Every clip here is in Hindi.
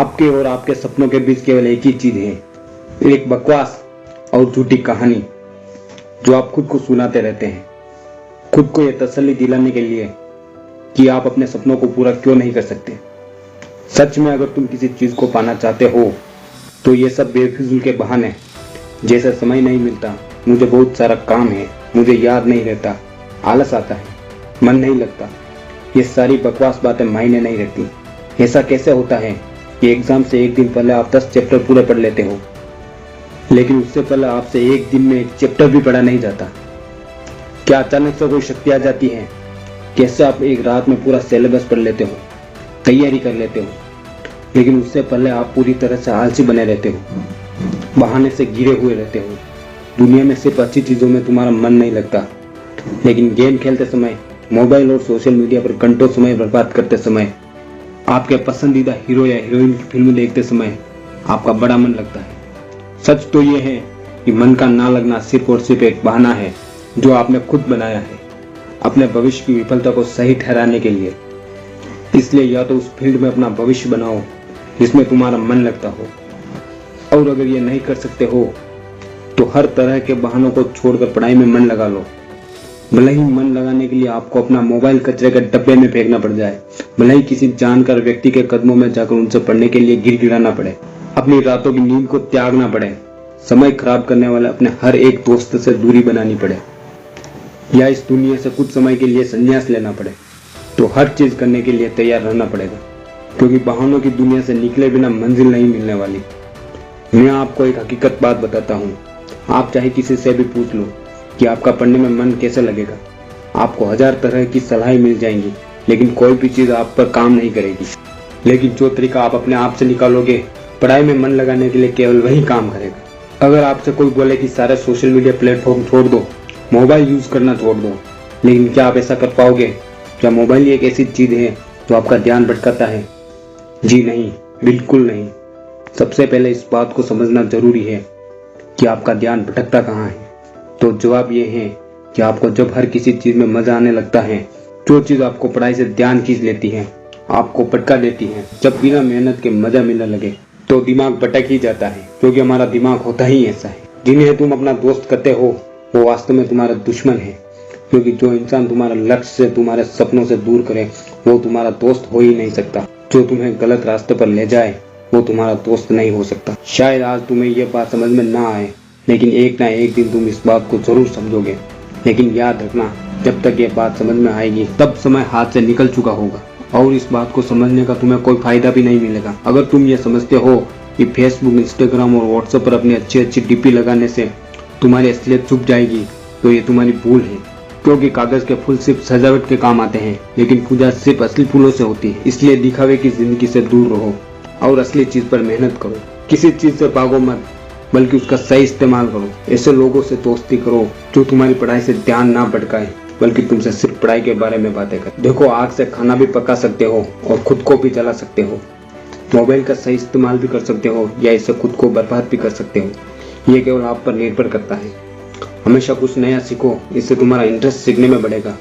आपके और आपके सपनों के बीच केवल एक ही चीज है, एक बकवास और झूठी कहानी जो आप खुद को सुनाते रहते हैं, खुद को यह तसल्ली दिलाने के लिए कि आप अपने सपनों को पूरा क्यों नहीं कर सकते। सच में अगर तुम किसी चीज को पाना चाहते हो तो ये सब बेफिजूल के बहाने, जैसे समय नहीं मिलता, मुझे बहुत सारा काम है, मुझे याद नहीं रहता, आलस आता है, मन नहीं लगता, ये सारी बकवास बातें मायने नहीं रखती। ऐसा कैसे होता है कि एग्जाम से एक दिन पहले आप 10 चैप्टर पूरे पढ़ लेते हो, लेकिन उससे पहले आपसे एक दिन में एक चैप्टर भी पढ़ा नहीं जाता? क्या अचानक से कोई शक्ति आ जाती है? कैसे आप एक रात में पूरा सिलेबस पढ़ लेते हो, तैयारी कर लेते हो, लेकिन उससे पहले आप पूरी तरह से आलसी बने रहते हो, बहाने से घिरे हुए रहते हो। दुनिया में सिर्फ अच्छी चीजों में तुम्हारा मन नहीं लगता, लेकिन गेम खेलते समय, मोबाइल और सोशल मीडिया पर घंटों समय बर्बाद करते समय, आपके पसंदीदा हीरो या हीरोइन की फिल्म देखते समय आपका बड़ा मन लगता है। सच तो यह है कि मन का ना लगना सिर्फ और सिर्फ एक बहाना है जो आपने खुद बनाया है अपने भविष्य की विफलता को सही ठहराने के लिए। इसलिए या तो उस फील्ड में अपना भविष्य बनाओ जिसमें तुम्हारा मन लगता हो, और अगर ये नहीं कर सकते हो तो हर तरह के बहानों को छोड़कर पढ़ाई में मन लगा लो। भले ही मन लगाने के लिए आपको अपना मोबाइल कचरे के डब्बे में फेंकना पड़ जाए, भले ही किसी जानकार व्यक्ति के कदमों में जाकर उनसे पढ़ने के लिए गिड़गिड़ाना पड़े, अपनी रातों की नींद को त्यागना पड़े, समय खराब करने वाले अपने हर एक दोस्त से दूरी बनानी पड़े, या इस दुनिया से कुछ समय के लिए संन्यास लेना पड़े, तो हर चीज करने के लिए तैयार रहना पड़ेगा, क्योंकि बहानों की दुनिया से निकले बिना मंजिल नहीं मिलने वाली। मैं आपको एक हकीकत बात बताता हूँ, आप चाहे किसी से भी पूछ लो कि आपका पढ़ने में मन कैसे लगेगा, आपको 1000 तरह की सलाहें मिल जाएंगी, लेकिन कोई भी चीज आप पर काम नहीं करेगी। लेकिन जो तरीका आप अपने आप से निकालोगे पढ़ाई में मन लगाने के लिए, केवल वही काम करेगा। अगर आपसे कोई बोले कि सारे सोशल मीडिया प्लेटफॉर्म छोड़ दो, मोबाइल यूज करना छोड़ दो, लेकिन क्या आप ऐसा कर पाओगे? क्या मोबाइल एक ऐसी चीज है जो आपका ध्यान भटकाता है? जी नहीं, बिल्कुल नहीं। सबसे पहले इस बात को समझना जरूरी है कि आपका ध्यान भटकता कहाँ है। तो जवाब ये है कि आपको जब हर किसी चीज में मजा आने लगता है, जो चीज आपको पढ़ाई से ध्यान खींच लेती है, आपको भटका देती है, जब बिना मेहनत के मजा मिलने लगे तो दिमाग भटक ही जाता है, क्योंकि हमारा दिमाग होता ही ऐसा है। जिन्हें तुम अपना दोस्त कहते हो वो वास्तव में तुम्हारा दुश्मन है, क्योंकि जो इंसान तुम्हारा लक्ष्य से, तुम्हारे सपनों से दूर करे वो तुम्हारा दोस्त हो ही नहीं सकता। जो तुम्हें गलत रास्ते पर ले जाए वो तुम्हारा दोस्त नहीं हो सकता। शायद आज तुम्हें यह बात समझ में ना आए, लेकिन एक ना एक दिन तुम इस बात को जरूर समझोगे। लेकिन याद रखना, जब तक ये बात समझ में आएगी तब समय हाथ से निकल चुका होगा, और इस बात को समझने का तुम्हें कोई फायदा भी नहीं मिलेगा। अगर तुम ये समझते हो कि फेसबुक, इंस्टाग्राम और व्हाट्सएप पर अपनी अच्छी अच्छी डीपी लगाने से तुम्हारी असलियत छुप जाएगी, तो ये तुम्हारी भूल है, क्योंकि कागज के फूल सिर्फ सजावट के काम आते हैं, लेकिन पूजा सिर्फ असली फूलों से होती है। इसलिए दिखावे की जिंदगी से दूर रहो और असली चीज पर मेहनत करो। किसी चीज से भागो मत, बल्कि उसका सही इस्तेमाल करो। ऐसे लोगों से दोस्ती करो जो तुम्हारी पढ़ाई से ध्यान ना भटकाए, बल्कि तुमसे सिर्फ पढ़ाई के बारे में बातें करें। देखो, आग से खाना भी पका सकते हो और खुद को भी जला सकते हो। मोबाइल का सही इस्तेमाल भी कर सकते हो या इससे खुद को बर्बाद भी कर सकते हो। ये केवल आप पर निर्भर करता है। हमेशा कुछ नया सीखो, इससे तुम्हारा इंटरेस्ट सीखने में बढ़ेगा।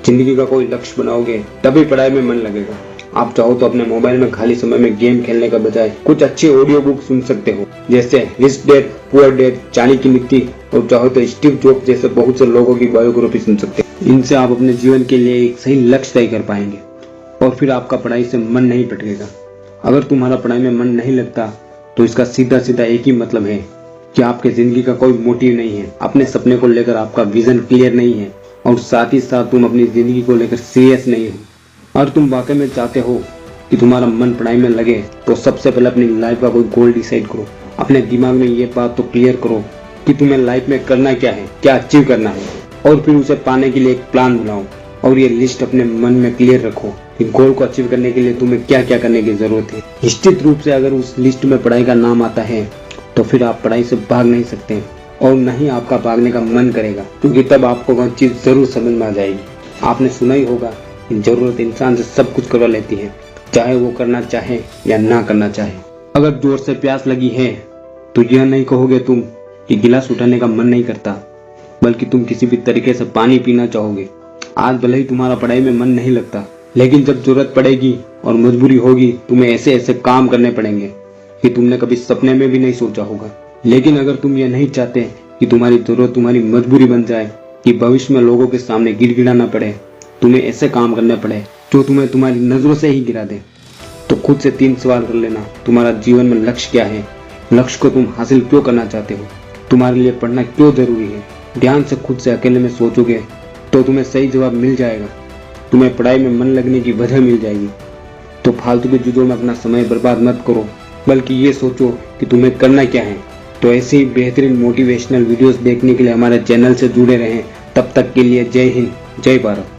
जिंदगी का कोई लक्ष्य बनाओगे तभी पढ़ाई में मन लगेगा। आप चाहो तो अपने मोबाइल में खाली समय में गेम खेलने का बजाय कुछ अच्छी ऑडियो बुक सुन सकते हो, जैसे rich dad poor dad, Chanakya की नीति, और चाहो तो स्टीव जॉब्स जैसे बहुत से लोगों की बायोग्राफी सुन सकते हो। इनसे आप अपने जीवन के लिए एक सही लक्ष्य तय कर पाएंगे और फिर आपका पढ़ाई से मन नहीं भटकेगा। अगर तुम्हारा पढ़ाई में मन नहीं लगता तो इसका सीधा सीधा एक ही मतलब है कि आपकी जिंदगी का कोई मोटिव नहीं है, अपने सपने को लेकर आपका विजन क्लियर नहीं है, और साथ ही साथ तुम अपनी जिंदगी को लेकर सीरियस नहीं हो। और तुम वाकई में चाहते हो कि तुम्हारा मन पढ़ाई में लगे तो सबसे पहले अपनी लाइफ का कोई गोल डिसाइड करो। अपने दिमाग में ये बात तो क्लियर करो कि तुम्हें लाइफ में करना क्या है, क्या अचीव करना है, और फिर उसे पाने के लिए एक प्लान बनाओ और ये लिस्ट अपने मन में क्लियर रखो कि गोल को अचीव करने के लिए तुम्हें क्या क्या करने की जरूरत है। निश्चित रूप से अगर उस लिस्ट में पढ़ाई का नाम आता है तो फिर आप पढ़ाई से भाग नहीं सकते, और न ही आपका भागने का मन करेगा, क्योंकि तब आपको वह चीज जरूर समझ में आ जाएगी। आपने सुना ही होगा, जरूरत इंसान से सब कुछ करवा लेती है, चाहे वो करना चाहे या ना करना चाहे। अगर जोर से प्यास लगी है तो यह नहीं कहोगे तुम कि गिलास उठाने का मन नहीं करता, बल्कि तुम किसी भी तरीके से पानी पीना चाहोगे। आज भले ही तुम्हारा पढ़ाई में मन नहीं लगता, लेकिन जब जरूरत पड़ेगी और मजबूरी होगी, तुम्हें ऐसे ऐसे काम करने पड़ेंगे कि तुमने कभी सपने में भी नहीं सोचा होगा। लेकिन अगर तुम ये नहीं चाहते कि तुम्हारी जरूरत तुम्हारी मजबूरी बन जाए, कि भविष्य में लोगों के सामने गिड़गिड़ाना पड़े, तुम्हें ऐसे काम करने पड़े जो तुम्हें तुम्हारी नजरों से ही गिरा दे, तो खुद से 3 सवाल कर लेना। तुम्हारा जीवन में लक्ष्य क्या है? लक्ष्य को तुम हासिल क्यों करना चाहते हो? तुम्हारे लिए पढ़ना क्यों जरूरी है? ध्यान से खुद से अकेले में सोचोगे तो तुम्हें सही जवाब मिल जाएगा। तुम्हें पढ़ाई में मन लगने की वजह मिल जाएगी। तो फालतू की चीजों में अपना समय बर्बाद मत करो, बल्कि ये सोचो कि तुम्हें करना क्या है। तो ऐसे ही बेहतरीन मोटिवेशनल वीडियोस देखने के लिए हमारे चैनल से जुड़े रहें। तब तक के लिए जय हिंद, जय भारत।